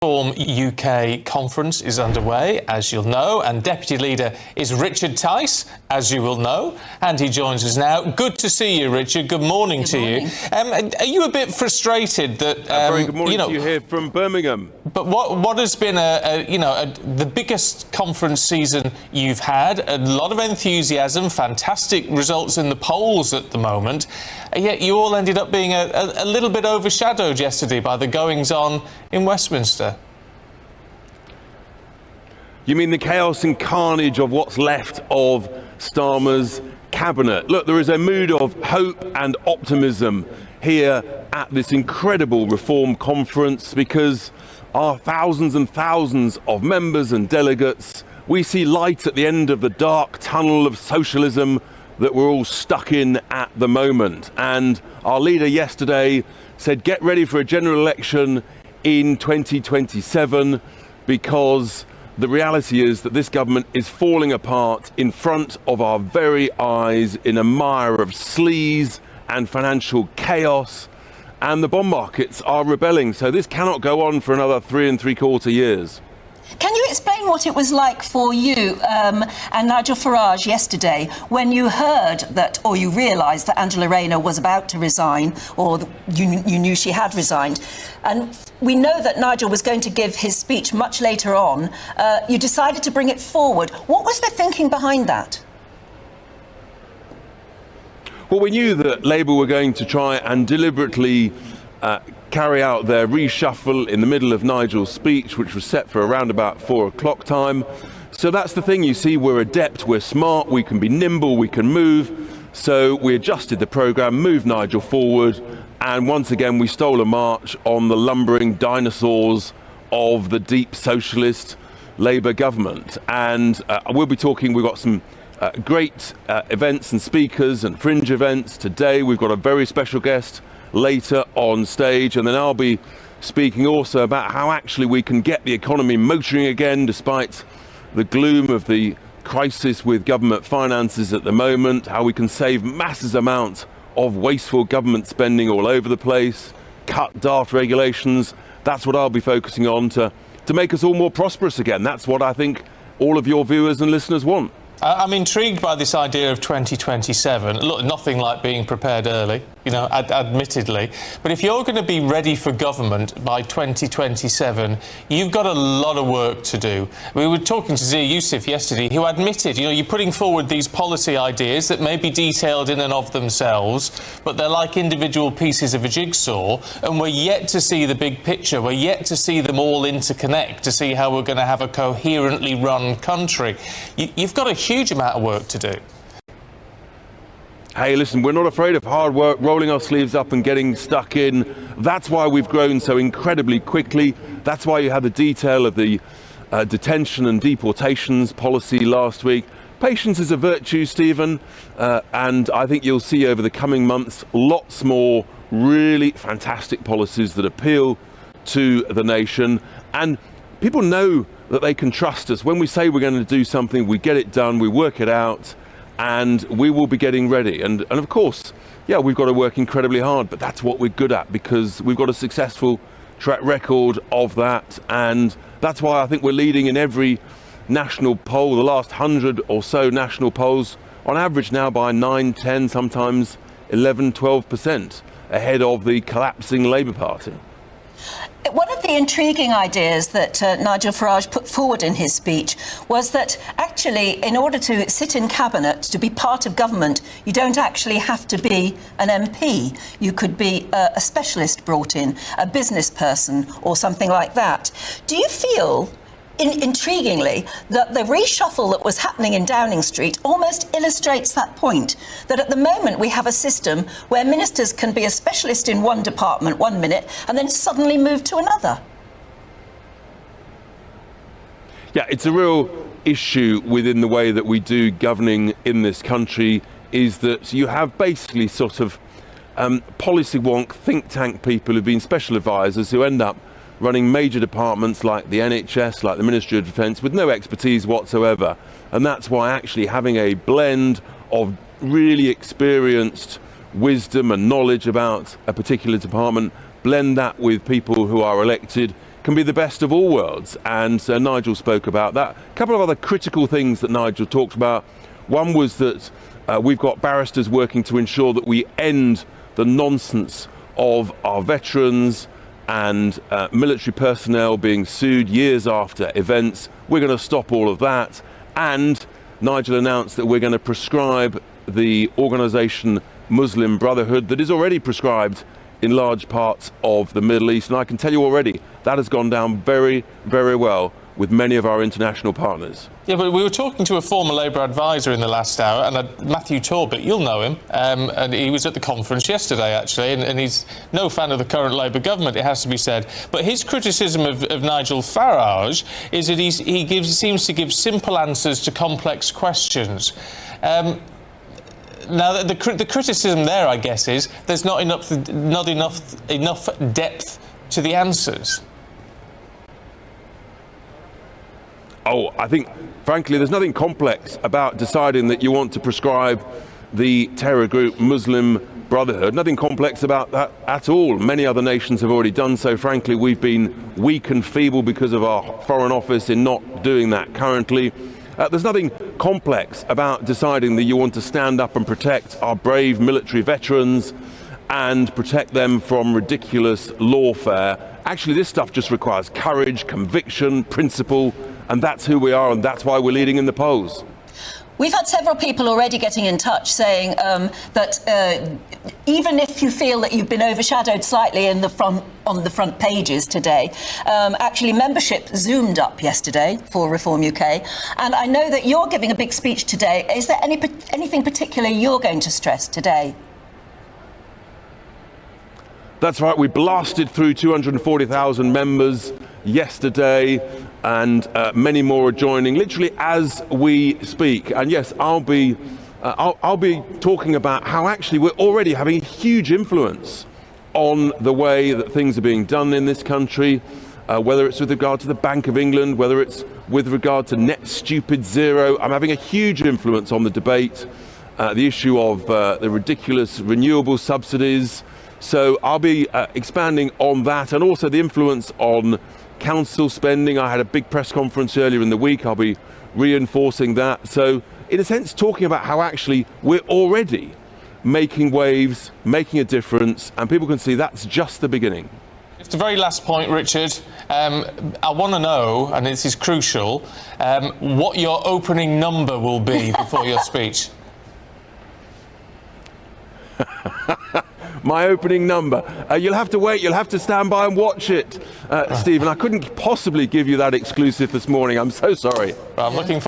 Reform UK conference is underway, as you'll know, and Deputy Leader is Richard Tice, as you will know, and he joins us now. Good to see you, Richard. Good morning to you. Are you a bit frustrated that... very good morning to you here from Birmingham. But what has been the biggest conference season you've had, a lot of enthusiasm, fantastic results in the polls at the moment, and yet you all ended up being a little bit overshadowed yesterday by the goings-on in Westminster. You mean the chaos and carnage of what's left of Starmer's cabinet? Look, there is a mood of hope and optimism here at this incredible reform conference because our thousands and thousands of members and delegates, we see light at the end of the dark tunnel of socialism that we're all stuck in at the moment. And our leader yesterday said, get ready for a general election in 2027, because the reality is that this government is falling apart in front of our very eyes in a mire of sleaze and financial chaos, and the bond markets are rebelling. So this cannot go on for another 3 3/4 years. Can you explain what it was like for you and Nigel Farage yesterday when you heard that, or you realised that Angela Rayner was about to resign, or you knew she had resigned? And we know that Nigel was going to give his speech much later on. You decided to bring it forward. What was the thinking behind that? Well, we knew that Labour were going to try and deliberately carry out their reshuffle in the middle of Nigel's speech, which was set for around about 4 o'clock time. So that's the thing, you see, we're adept, we're smart, we can be nimble, we can move. So we adjusted the programme, moved Nigel forward, and once again we stole a march on the lumbering dinosaurs of the deep socialist Labour government. And we'll be talking, we've got some great events and speakers and fringe events today. We've got a very special guest later on stage, and then I'll be speaking also about how actually we can get the economy motoring again despite the gloom of the crisis with government finances at the moment, how we can save massive amounts of wasteful government spending all over the place, cut daft regulations. That's what I'll be focusing on to make us all more prosperous again. That's what I think all of your viewers and listeners want. I'm intrigued by this idea of 2027. Look, nothing like being prepared early, admittedly. But if you're going to be ready for government by 2027, you've got a lot of work to do. We were talking to Zia Youssef yesterday, who admitted, you're putting forward these policy ideas that may be detailed in and of themselves, but they're like individual pieces of a jigsaw, and we're yet to see the big picture. We're yet to see them all interconnect, to see how we're going to have a coherently run country. You've got a huge amount of work to do. Hey, listen, we're not afraid of hard work, rolling our sleeves up and getting stuck in. That's why we've grown so incredibly quickly. That's why you had the detail of the detention and deportations policy last week. Patience is a virtue, Stephen, and I think you'll see over the coming months lots more really fantastic policies that appeal to the nation. And people know that they can trust us. When we say we're going to do something, we get it done, we work it out, and we will be getting ready. And of course, yeah, we've got to work incredibly hard, but that's what we're good at because we've got a successful track record of that. And that's why I think we're leading in every national poll, the last 100 or so national polls, on average now by 9, 10, sometimes 11, 12% ahead of the collapsing Labour Party. One of the intriguing ideas that Nigel Farage put forward in his speech was that actually, in order to sit in cabinet, to be part of government, you don't actually have to be an MP. You could be a specialist brought in, a business person or something like that. Do you feel, intriguingly, that the reshuffle that was happening in Downing Street almost illustrates that point, that at the moment we have a system where ministers can be a specialist in one department 1 minute and then suddenly move to another? Yeah, it's a real issue within the way that we do governing in this country, is that you have basically sort of policy wonk think tank people who've been special advisors who end up running major departments like the NHS, like the Ministry of Defence, with no expertise whatsoever. And that's why actually having a blend of really experienced wisdom and knowledge about a particular department, blend that with people who are elected can be the best of all worlds. And Nigel spoke about that. A couple of other critical things that Nigel talked about. One was that we've got barristers working to ensure that we end the nonsense of our veterans and military personnel being sued years after events. We're going to stop all of that. And Nigel announced that we're going to prescribe the organisation Muslim Brotherhood that is already prescribed in large parts of the Middle East. And I can tell you already, that has gone down very, very well with many of our international partners. Yeah, but we were talking to a former Labour advisor in the last hour, and Matthew Torbett, you'll know him, and he was at the conference yesterday, actually, and he's no fan of the current Labour government, it has to be said. But his criticism of Nigel Farage is that he seems to give simple answers to complex questions. Now, the criticism there, I guess, is there's not enough depth to the answers. Oh, I think, frankly, there's nothing complex about deciding that you want to prescribe the terror group Muslim Brotherhood. Nothing complex about that at all. Many other nations have already done so. Frankly, we've been weak and feeble because of our Foreign Office in not doing that currently. There's nothing complex about deciding that you want to stand up and protect our brave military veterans and protect them from ridiculous lawfare. Actually, this stuff just requires courage, conviction, principle, and that's who we are, and that's why we're leading in the polls. We've had several people already getting in touch saying that even if you feel that you've been overshadowed slightly on the front pages today, actually membership zoomed up yesterday for Reform UK. And I know that you're giving a big speech today. Is there anything particular you're going to stress today? That's right, we blasted through 240,000 members yesterday, and many more are joining literally as we speak. And yes, I'll be talking about how actually we're already having a huge influence on the way that things are being done in this country, whether it's with regard to the Bank of England, whether it's with regard to net stupid zero. I'm having a huge influence on the debate, the issue of the ridiculous renewable subsidies. So I'll be expanding on that, and also the influence on council spending. I had a big press conference earlier in the week. I'll be reinforcing that. So in a sense, talking about how actually we're already making waves, making a difference, and people can see that's just the beginning. Just the very last point, Richard. I want to know, and this is crucial, what your opening number will be before your speech. My opening number. You'll have to wait, you'll have to stand by and watch it, Stephen. I couldn't possibly give you that exclusive this morning. I'm so sorry. Well, I'm looking